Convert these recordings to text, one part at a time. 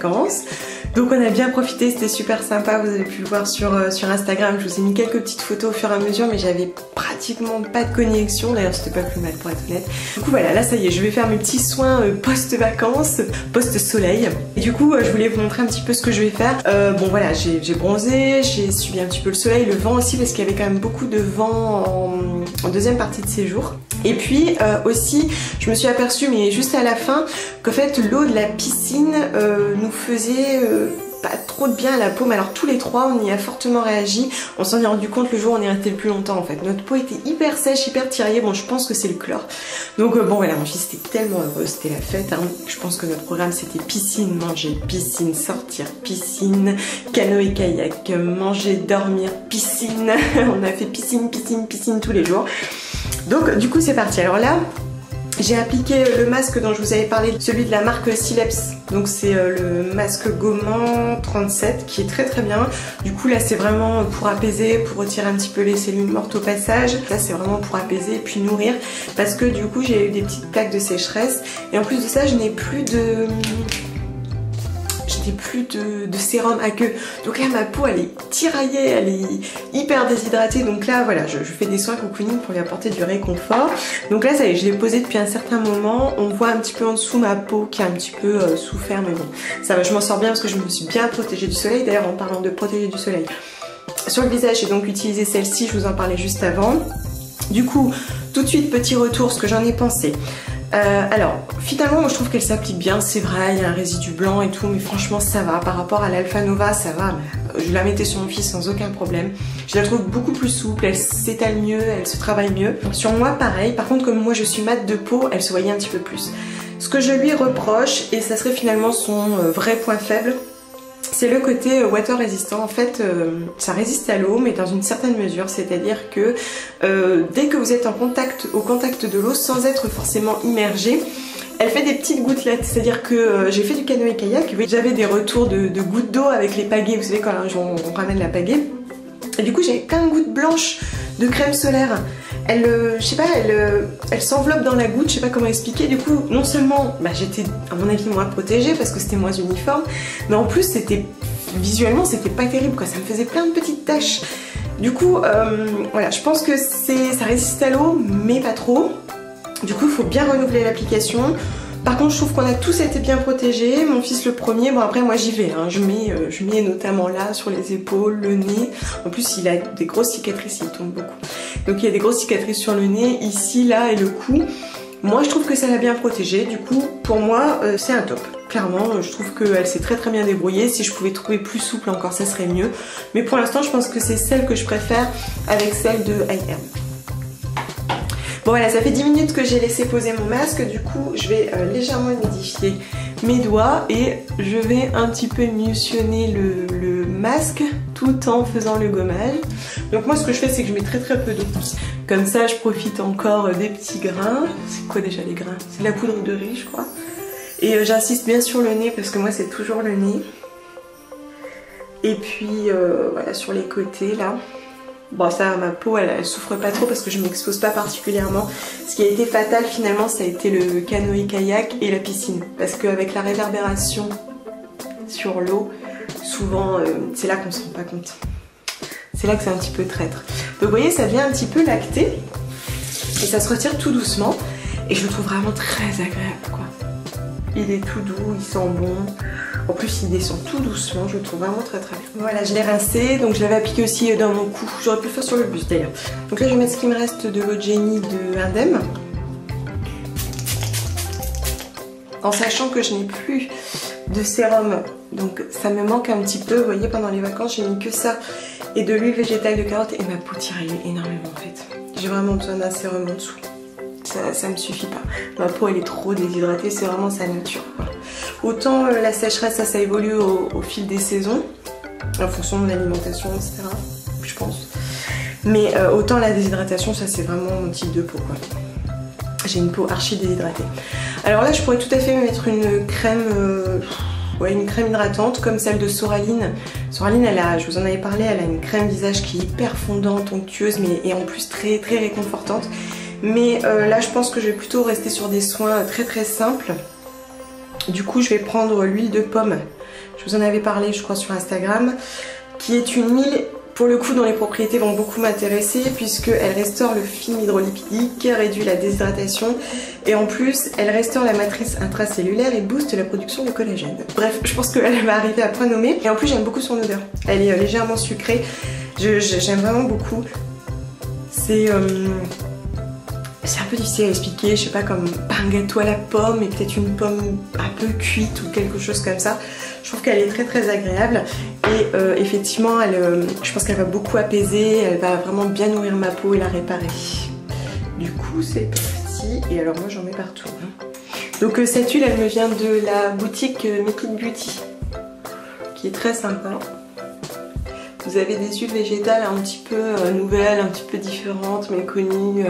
vacances. Donc on a bien profité, c'était super sympa, vous avez pu le voir sur Instagram, je vous ai mis quelques petites photos au fur et à mesure, mais j'avais pratiquement pas de connexion, d'ailleurs c'était pas plus mal pour être honnête. Du coup voilà, là ça y est, je vais faire mes petits soins post-vacances, post-soleil. Et du coup je voulais vous montrer un petit peu ce que je vais faire. Bon voilà, j'ai bronzé, j'ai subi un petit peu le soleil, le vent aussi, parce qu'il y avait quand même beaucoup de vent en deuxième partie de séjour. Et puis aussi, je me suis aperçue, mais juste à la fin, qu'en fait l'eau de la piscine nous faisait pas trop de bien à la peau. Mais alors tous les trois, on y a fortement réagi. On s'en est rendu compte le jour où on est resté le plus longtemps en fait. Notre peau était hyper sèche, hyper tiraillée. Bon, je pense que c'est le chlore. Donc bon voilà, mon fils était tellement heureux, c'était la fête. Hein. Je pense que notre programme c'était piscine, manger, piscine, sortir, piscine, canoë-kayak, manger, dormir, piscine. On a fait piscine, piscine, piscine tous les jours. Donc du coup c'est parti. Alors là, j'ai appliqué le masque dont je vous avais parlé, celui de la marque Sileps. Donc c'est le masque gommant 37 qui est très très bien. Du coup là c'est vraiment pour apaiser, pour retirer un petit peu les cellules mortes au passage. Là c'est vraiment pour apaiser et puis nourrir. Parce que du coup j'ai eu des petites plaques de sécheresse. Et en plus de ça je n'ai plus de sérum à queue. Donc là ma peau elle est tiraillée, elle est hyper déshydratée. Donc là voilà, je fais des soins cocooning pour lui apporter du réconfort. Donc là ça y est, je l'ai posé depuis un certain moment. On voit un petit peu en dessous ma peau qui a un petit peu souffert, mais bon ça va, je m'en sors bien parce que je me suis bien protégée du soleil. D'ailleurs en parlant de protéger du soleil, sur le visage j'ai donc utilisé celle-ci, je vous en parlais juste avant. Du coup tout de suite petit retour, ce que j'en ai pensé. Alors finalement moi je trouve qu'elle s'applique bien, c'est vrai, il y a un résidu blanc et tout, mais franchement ça va, par rapport à l'Alpha Nova ça va. Je la mettais sur mon fils sans aucun problème. Je la trouve beaucoup plus souple, elle s'étale mieux, elle se travaille mieux. Sur moi pareil, par contre comme moi je suis mate de peau, elle se voyait un petit peu plus. Ce que je lui reproche, et ça serait finalement son vrai point faible, c'est le côté water résistant. En fait ça résiste à l'eau mais dans une certaine mesure, c'est-à-dire que dès que vous êtes au contact de l'eau sans être forcément immergé, elle fait des petites gouttelettes. C'est-à-dire que j'ai fait du canoë-kayak, oui, j'avais des retours de gouttes d'eau avec les pagaies, vous savez quand on ramène la pagaie, et du coup j'avais plein de gouttes blanches de crème solaire. Je sais pas, elle s'enveloppe dans la goutte, je sais pas comment expliquer. Du coup, non seulement j'étais à mon avis moins protégée parce que c'était moins uniforme, mais en plus c'était visuellement c'était pas terrible quoi, ça me faisait plein de petites taches. Du coup, voilà, je pense que ça résiste à l'eau, mais pas trop. Du coup, il faut bien renouveler l'application. Par contre, je trouve qu'on a tous été bien protégés. Mon fils le premier, bon après moi j'y vais, hein. Je mets notamment là sur les épaules, le nez. En plus il a des grosses cicatrices, il tombe beaucoup. Donc il y a des grosses cicatrices sur le nez, ici, là et le cou. Moi je trouve que ça l'a bien protégé. Du coup pour moi c'est un top. Clairement je trouve qu'elle s'est très très bien débrouillée. Si je pouvais trouver plus souple encore ça serait mieux. Mais pour l'instant je pense que c'est celle que je préfère avec celle de I.M. Bon voilà, ça fait 10 minutes que j'ai laissé poser mon masque, du coup je vais légèrement humidifier mes doigts et je vais un petit peu émulsionner le masque tout en faisant le gommage. Donc moi ce que je fais c'est que je mets très très peu d'eau. Comme ça je profite encore des petits grains. C'est quoi déjà les grains? C'est de la poudre de riz je crois. Et j'insiste bien sur le nez parce que moi c'est toujours le nez. Et puis voilà sur les côtés là. Bon ça ma peau elle souffre pas trop parce que je m'expose pas particulièrement. Ce qui a été fatal finalement ça a été le canoë-kayak et la piscine. Parce qu'avec la réverbération sur l'eau, souvent c'est là qu'on se rend pas compte. C'est là que c'est un petit peu traître. Donc vous voyez ça vient un petit peu lacté. Et ça se retire tout doucement. Et je le trouve vraiment très agréable quoi. Il est tout doux, il sent bon. En plus il descend tout doucement, je le trouve vraiment très très bien. Voilà, je l'ai rincé, donc je l'avais appliqué aussi dans mon cou. J'aurais pu le faire sur le buste d'ailleurs. Donc là je vais mettre ce qui me reste de l'eau de génie de Indem. En sachant que je n'ai plus de sérum, donc ça me manque un petit peu. Vous voyez pendant les vacances j'ai mis que ça et de l'huile végétale de carotte et ma peau tiraille énormément en fait. J'ai vraiment besoin d'un sérum en dessous. Ça me suffit pas. Ma peau elle est trop déshydratée, c'est vraiment sa nature. Voilà. Autant la sécheresse ça évolue au fil des saisons, en fonction de l'alimentation etc. Je pense. Mais autant la déshydratation ça c'est vraiment mon type de peau quoi. J'ai une peau archi déshydratée. Alors là je pourrais tout à fait me mettre une crème, une crème hydratante comme celle de Soraline. Soraline je vous en avais parlé, elle a une crème visage qui est hyper fondante, onctueuse et en plus très très réconfortante. Mais là je pense que je vais plutôt rester sur des soins très très simples. Du coup je vais prendre l'huile de pomme je vous en avais parlé je crois sur Instagram, qui est une huile pour le coup dont les propriétés vont beaucoup m'intéresser puisqu'elle restaure le film hydrolipidique, réduit la déshydratation et en plus elle restaure la matrice intracellulaire et booste la production de collagène. Bref, je pense qu'elle va arriver à point nommé et en plus j'aime beaucoup son odeur. Elle est légèrement sucrée, j'aime vraiment beaucoup. C'est un peu difficile à expliquer, je sais pas, comme un gâteau à la pomme et peut-être une pomme un peu cuite ou quelque chose comme ça. Je trouve qu'elle est très très agréable et effectivement je pense qu'elle va beaucoup apaiser, elle va vraiment bien nourrir ma peau et la réparer. Du coup c'est parti et alors moi j'en mets partout. Donc cette huile elle me vient de la boutique Make It Beauty qui est très sympa. Vous avez des huiles végétales un petit peu nouvelles, un petit peu différentes, méconnues,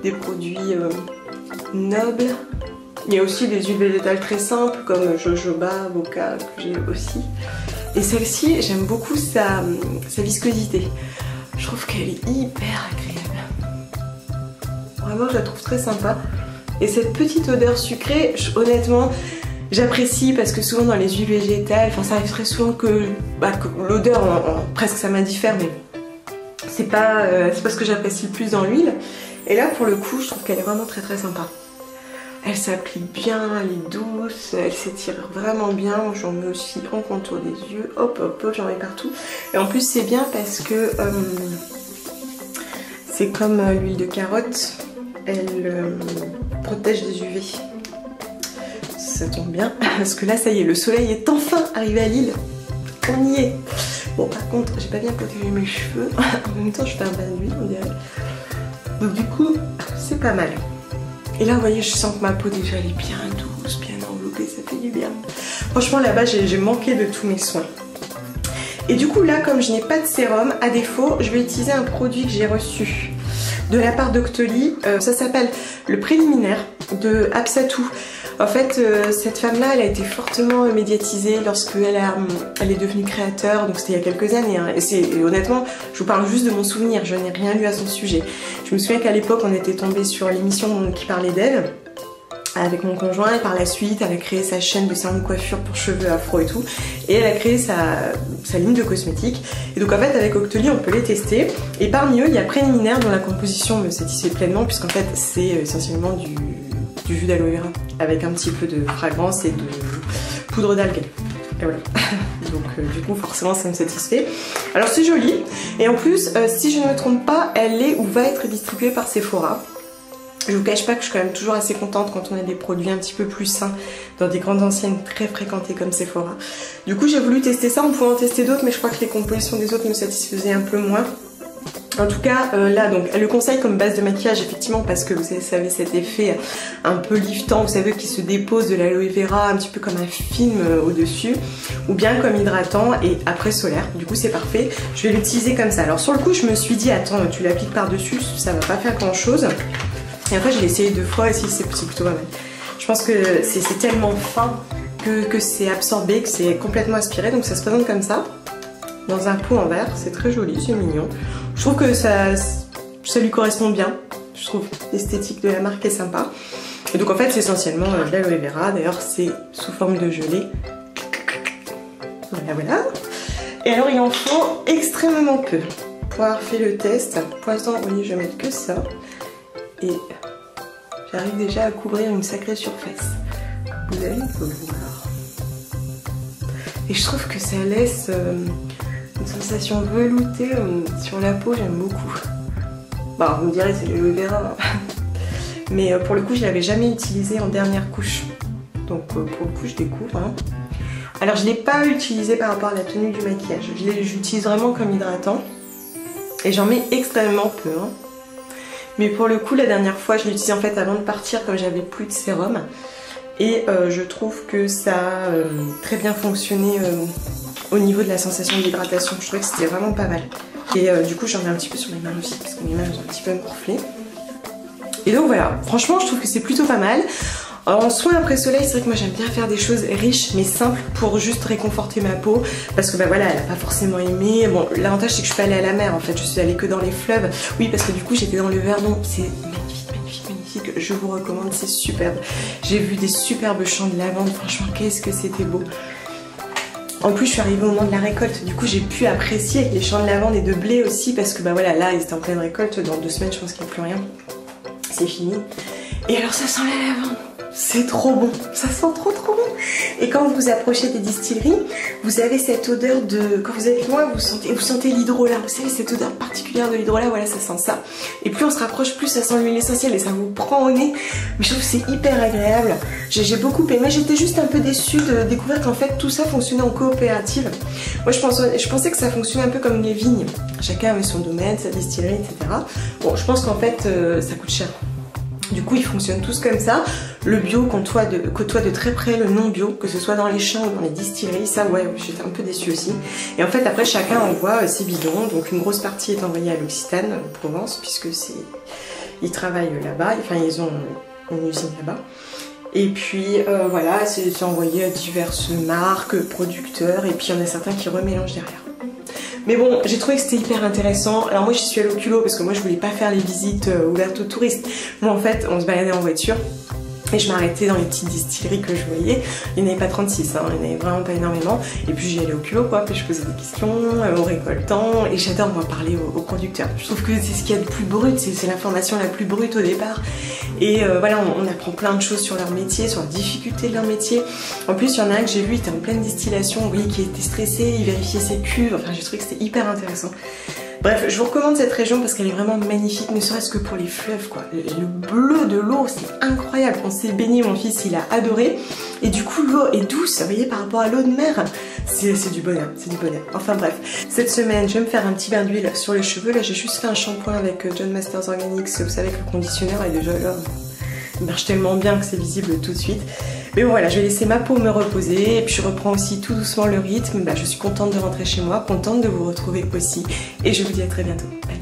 des produits nobles. Il y a aussi des huiles végétales très simples comme jojoba, avocat que j'ai aussi. Et celle-ci, j'aime beaucoup sa viscosité. Je trouve qu'elle est hyper agréable. Vraiment, je la trouve très sympa. Et cette petite odeur sucrée, honnêtement, j'apprécie parce que souvent dans les huiles végétales, enfin ça arrive très souvent que l'odeur, presque ça m'indiffère, mais c'est pas ce que j'apprécie le plus dans l'huile. Et là, pour le coup, je trouve qu'elle est vraiment très très sympa. Elle s'applique bien, elle est douce, elle s'étire vraiment bien. J'en mets aussi en contour des yeux, hop hop hop, j'en mets partout. Et en plus c'est bien parce que c'est comme l'huile de carotte, elle protège des UV. Ça tombe bien, parce que là ça y est, le soleil est enfin arrivé à Lille. On y est. Bon par contre, j'ai pas bien protégé mes cheveux. En même temps je fais un bain d'huile on dirait. Donc du coup, c'est pas mal. Et là, vous voyez, je sens que ma peau déjà elle est bien douce, bien enveloppée, ça fait du bien. Franchement, là-bas, j'ai manqué de tous mes soins. Et du coup, là, comme je n'ai pas de sérum, à défaut, je vais utiliser un produit que j'ai reçu de la part d'Octoly. Ça s'appelle le préliminaire de Apsatou. En fait, cette femme-là, elle a été fortement médiatisée lorsqu'elle est devenue créateur, donc c'était il y a quelques années. Hein. Et honnêtement, je vous parle juste de mon souvenir, je n'ai rien lu à son sujet. Je me souviens qu'à l'époque, on était tombé sur l'émission qui parlait d'elle, avec mon conjoint, et par la suite, elle a créé sa chaîne de salon de coiffure pour cheveux afro et tout, et elle a créé sa ligne de cosmétiques. Et donc en fait, avec Octoly, on peut les tester, et parmi eux, il y a préliminaire dont la composition me satisfait pleinement, puisqu'en fait, c'est essentiellement du jus d'aloe vera avec un petit peu de fragrance et de poudre d'algues. Et voilà. Donc du coup forcément ça me satisfait. Alors c'est joli et en plus si je ne me trompe pas, elle est ou va être distribuée par Sephora. Je vous cache pas que je suis quand même toujours assez contente quand on a des produits un petit peu plus sains dans des grandes enseignes très fréquentées comme Sephora. Du coup j'ai voulu tester ça, on pouvait en tester d'autres mais je crois que les compositions des autres me satisfaisaient un peu moins. En tout cas, là, donc, elle le conseille comme base de maquillage, effectivement, parce que vous savez cet effet un peu liftant, vous savez, qui se dépose de l'aloe vera, un petit peu comme un film au-dessus, ou bien comme hydratant et après solaire. Du coup, c'est parfait. Je vais l'utiliser comme ça. Alors, sur le coup, je me suis dit, attends, tu l'appliques par-dessus, ça va pas faire grand-chose. Et après, je l'ai essayé 2 fois et si c'est plutôt pas mal. Je pense que c'est tellement fin que c'est absorbé, que c'est complètement aspiré, donc ça se présente comme ça. Dans un pot en verre, c'est très joli, c'est mignon. Je trouve que ça lui correspond bien. Je trouve l'esthétique de la marque est sympa. Et donc en fait c'est essentiellement de l'aloe vera. D'ailleurs c'est sous forme de gelée. Voilà voilà. Et alors il en faut extrêmement peu. Pour avoir fait le test, pour l'instant vous voyez je vais mettre que ça. Et j'arrive déjà à couvrir une sacrée surface. Vous allez le voir. Et je trouve que ça laisse une sensation veloutée sur la peau, j'aime beaucoup. Bon, vous me direz c'est de l'aloe vera. Mais pour le coup je l'avais jamais utilisé en dernière couche. Donc pour le coup je découvre. Hein. Alors je ne l'ai pas utilisé par rapport à la tenue du maquillage. J'utilise vraiment comme hydratant. Et j'en mets extrêmement peu. Hein. Mais pour le coup la dernière fois je l'ai utilisé en fait avant de partir comme j'avais plus de sérum. Et je trouve que ça a très bien fonctionné au niveau de la sensation d'hydratation. Je trouvais que c'était vraiment pas mal. Et du coup j'en ai un petit peu sur mes mains aussi parce que mes mains ont un petit peu morflé. Et donc voilà, franchement je trouve que c'est plutôt pas mal. Alors, en soins après soleil, c'est vrai que moi j'aime bien faire des choses riches mais simples pour juste réconforter ma peau. Parce que bah voilà, elle a pas forcément aimé. Bon, l'avantage c'est que je suis pas allée à la mer en fait, je suis allée que dans les fleuves. Oui parce que du coup j'étais dans le Verdon, c'est magnifique, magnifique, magnifique. Je vous recommande, c'est superbe. J'ai vu des superbes champs de lavande, franchement qu'est-ce que c'était beau. En plus je suis arrivée au moment de la récolte, du coup j'ai pu apprécier les champs de lavande et de blé aussi parce que bah voilà, là ils étaient en pleine récolte, dans 2 semaines je pense qu'il n'y a plus rien, c'est fini. Et alors ça sent la lavande, c'est trop bon, ça sent trop bon. Et quand vous approchez des distilleries, vous avez cette odeur de, quand vous êtes loin, vous sentez l'hydrolat, vous savez cette odeur particulière de l'hydrolat, voilà ça sent ça. Et plus on se rapproche, plus ça sent l'huile essentielle et ça vous prend au nez, mais je trouve que c'est hyper agréable. J'ai beaucoup aimé, j'étais juste un peu déçue de découvrir qu'en fait tout ça fonctionnait en coopérative. Moi je pensais que ça fonctionnait un peu comme les vignes, chacun avait son domaine, sa distillerie, etc. Bon je pense qu'en fait ça coûte cher. Du coup, ils fonctionnent tous comme ça. Le bio côtoie de très près le non bio, que ce soit dans les champs ou dans les distilleries. Ça, ouais, j'étais un peu déçue aussi. Et en fait, après, chacun envoie ses bidons. Donc, une grosse partie est envoyée à l'Occitane, Provence, puisque ils travaillent là-bas. Enfin, ils ont une usine là-bas. Et puis, voilà, c'est envoyé à diverses marques, producteurs. Et puis, il y en a certains qui remélangent derrière. Mais bon, j'ai trouvé que c'était hyper intéressant. Alors moi j'y suis allée au culot parce que moi je voulais pas faire les visites ouvertes aux touristes. Moi en fait on se baladait en voiture et je m'arrêtais dans les petites distilleries que je voyais. Il n'y en avait pas 36, hein, il n'y en avait vraiment pas énormément. Et puis j'y allais au culot quoi, puis je posais des questions aux récoltants et j'adore moi parler aux producteurs. Je trouve que c'est ce qu'il y a de plus brut, c'est l'information la plus brute au départ. Et voilà, on apprend plein de choses sur leur métier, sur la difficulté de leur métier. En plus, il y en a un que j'ai vu, il était en pleine distillation, oui, qui était stressé, il vérifiait ses cuves, enfin j'ai trouvé que c'était hyper intéressant. Bref, je vous recommande cette région parce qu'elle est vraiment magnifique, ne serait-ce que pour les fleuves quoi. Le bleu de l'eau, c'est incroyable. On s'est baigné, mon fils il a adoré. Et du coup l'eau est douce, vous voyez, par rapport à l'eau de mer. C'est du bonheur, c'est du bonheur. Enfin bref, cette semaine je vais me faire un petit bain d'huile sur les cheveux. Là j'ai juste fait un shampoing avec John Masters Organics, vous savez, avec le conditionneur et déjà là, il marche tellement bien que c'est visible tout de suite. Mais bon voilà, je vais laisser ma peau me reposer et puis je reprends aussi tout doucement le rythme. Bah, je suis contente de rentrer chez moi, contente de vous retrouver aussi et je vous dis à très bientôt. Bye.